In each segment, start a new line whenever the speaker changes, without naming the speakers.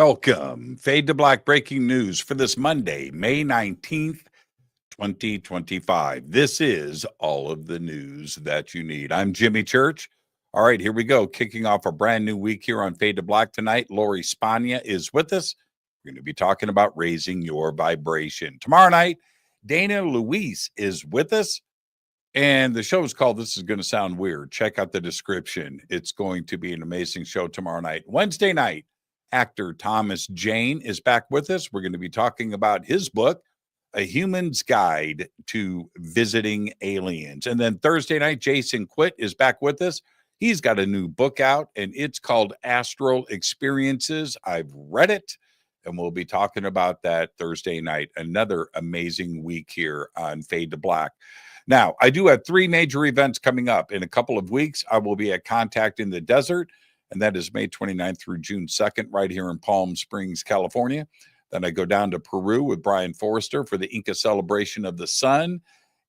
Welcome. Fade to Black breaking news for this Monday, May 19th, 2025. This is all of the news that you need. I'm Jimmy Church. All right, here we go. Kicking off a brand new week here on Fade to Black tonight. Lori Spagna is with us. We're going to be talking about raising your vibration. Tomorrow night, Dana Luis is with us. And the show is called This Is Going to Sound Weird. Check out the description. It's going to be an amazing show tomorrow night. Wednesday night, actor Thomas Jane is back with us. We're going to be talking about his book, A Human's Guide to Visiting Aliens. And then Thursday night, Jason Quitt is back with us. He's got a new book out, and it's called Astral Experiences. I've read it, and we'll be talking about that Thursday night. Another amazing week here on Fade to Black. Now, I do have three major events coming up. In a couple of weeks, I will be at Contact in the Desert, and that is May 29th through June 2nd, right here in Palm Springs, California. Then I go down to Peru with Brian Forrester for the Inca Celebration of the Sun,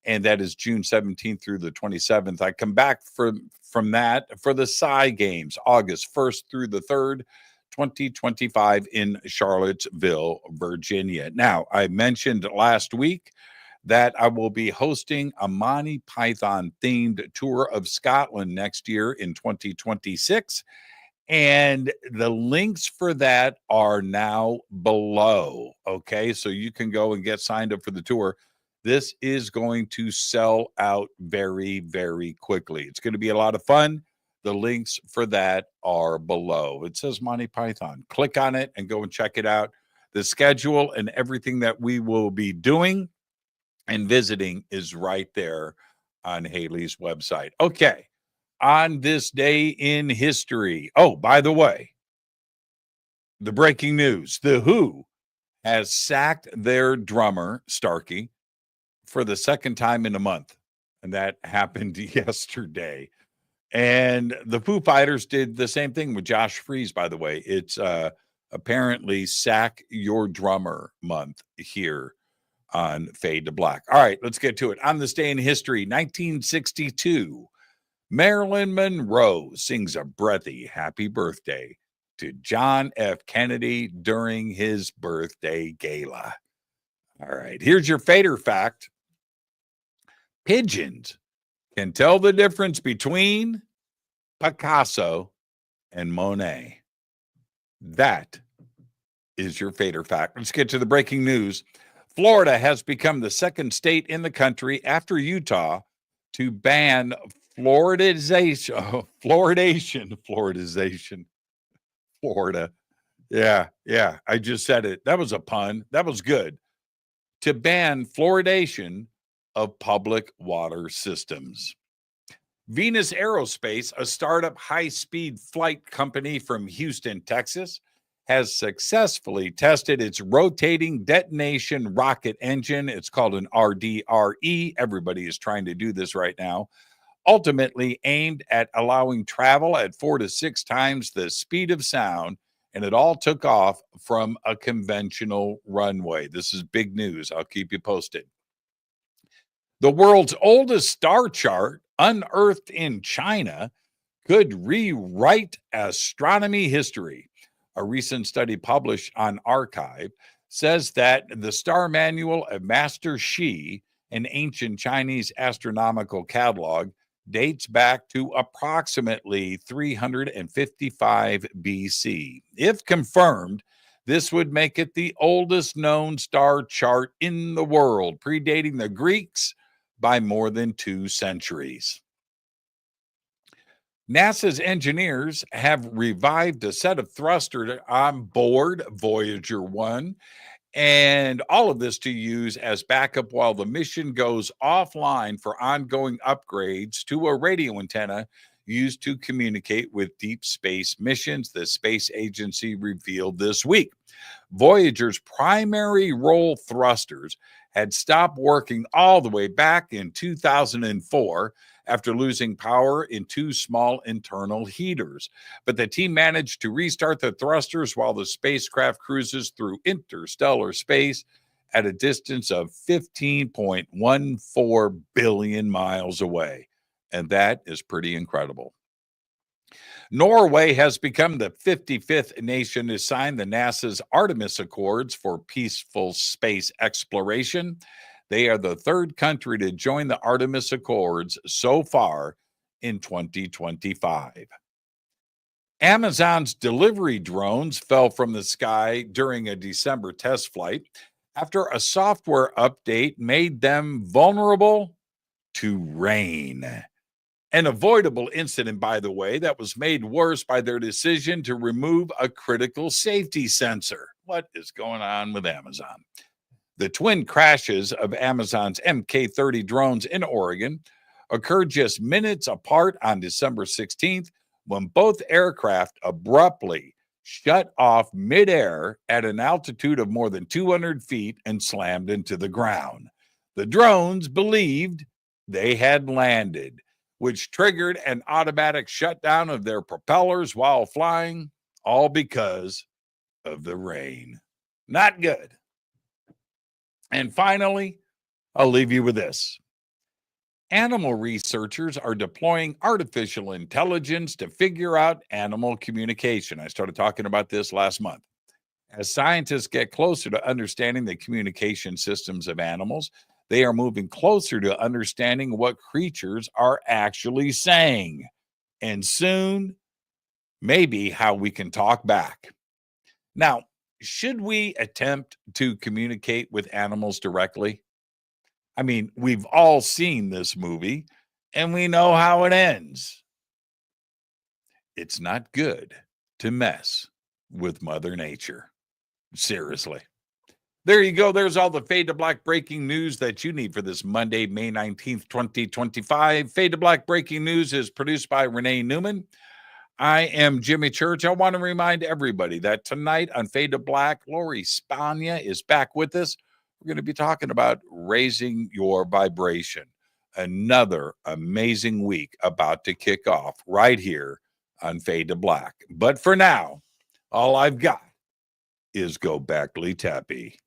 and that is June 17th through the 27th. I come back from that for the PSI Games, August 1st through the 3rd, 2025 in Charlottesville, Virginia. Now, I mentioned last week that I will be hosting a Monty Python themed tour of Scotland next year in 2026. And the links for that are now below. Okay, so you can go and get signed up for the tour. This is going to sell out very, very quickly. It's going to be a lot of fun. The links for that are below. It says Monty Python. Click on it and go and check it out. The schedule and everything that we will be doing and visiting is right there on Haley's website. Okay, on this day in history. Oh, by the way, the breaking news. The Who has sacked their drummer, Starkey, for the second time in a month. And that happened yesterday. And the Foo Fighters did the same thing with Josh Freese, by the way. It's apparently Sack Your Drummer month here on Fade to Black. All right, let's get to it. On this day in history, 1962, Marilyn Monroe sings a breathy happy birthday to John F. Kennedy during his birthday gala. All right, here's your Fader fact. Pigeons can tell the difference between Picasso and Monet. That is your Fader fact. Let's get to the breaking news. Florida has become the second state in the country after Utah to ban fluoridation. Florida. Yeah. I just said it. That was a pun. That was good. To ban fluoridation of public water systems. Venus Aerospace, a startup high-speed flight company from Houston, Texas, has successfully tested its rotating detonation rocket engine. It's called an RDRE. Everybody is trying to do this right now. Ultimately aimed at allowing travel at 4 to 6 times the speed of sound, and it all took off from a conventional runway. This is big news. I'll keep you posted. The world's oldest star chart, unearthed in China, could rewrite astronomy history. A recent study published on Archive says that the Star Manual of Master Shi, an ancient Chinese astronomical catalog, dates back to approximately 355 BC. If confirmed, this would make it the oldest known star chart in the world, predating the Greeks by more than 2 centuries. NASA's engineers have revived a set of thrusters on board Voyager 1, and all of this to use as backup while the mission goes offline for ongoing upgrades to a radio antenna used to communicate with deep space missions, the space agency revealed this week. Voyager's primary roll thrusters had stopped working all the way back in 2004 after losing power in 2 small internal heaters. But the team managed to restart the thrusters while the spacecraft cruises through interstellar space at a distance of 15.14 billion miles away. And that is pretty incredible. Norway has become the 55th nation to sign the NASA's Artemis Accords for peaceful space exploration. They are the third country to join the Artemis Accords so far in 2025. Amazon's delivery drones fell from the sky during a December test flight after a software update made them vulnerable to rain. An avoidable incident, by the way, that was made worse by their decision to remove a critical safety sensor. What is going on with Amazon? The twin crashes of Amazon's MK-30 drones in Oregon occurred just minutes apart on December 16th when both aircraft abruptly shut off midair at an altitude of more than 200 feet and slammed into the ground. The drones believed they had landed, which triggered an automatic shutdown of their propellers while flying, all because of the rain. Not good. And finally, I'll leave you with this. Animal researchers are deploying artificial intelligence to figure out animal communication. I started talking about this last month. As scientists get closer to understanding the communication systems of animals, they are moving closer to understanding what creatures are actually saying. And soon, maybe how we can talk back. Now, should we attempt to communicate with animals directly? I mean, we've all seen this movie and we know how it ends. It's not good to mess with Mother Nature. Seriously. There you go. There's all the Fade to Black breaking news that you need for this Monday, May 19th, 2025. Fade to Black breaking news is produced by Renee Neumann. I am Jimmy Church. I want to remind everybody that tonight on Fade to Black, Lori Spagna is back with us. We're going to be talking about raising your vibration. Another amazing week about to kick off right here on Fade to Black. But for now, all I've got is Go Backley Tappy.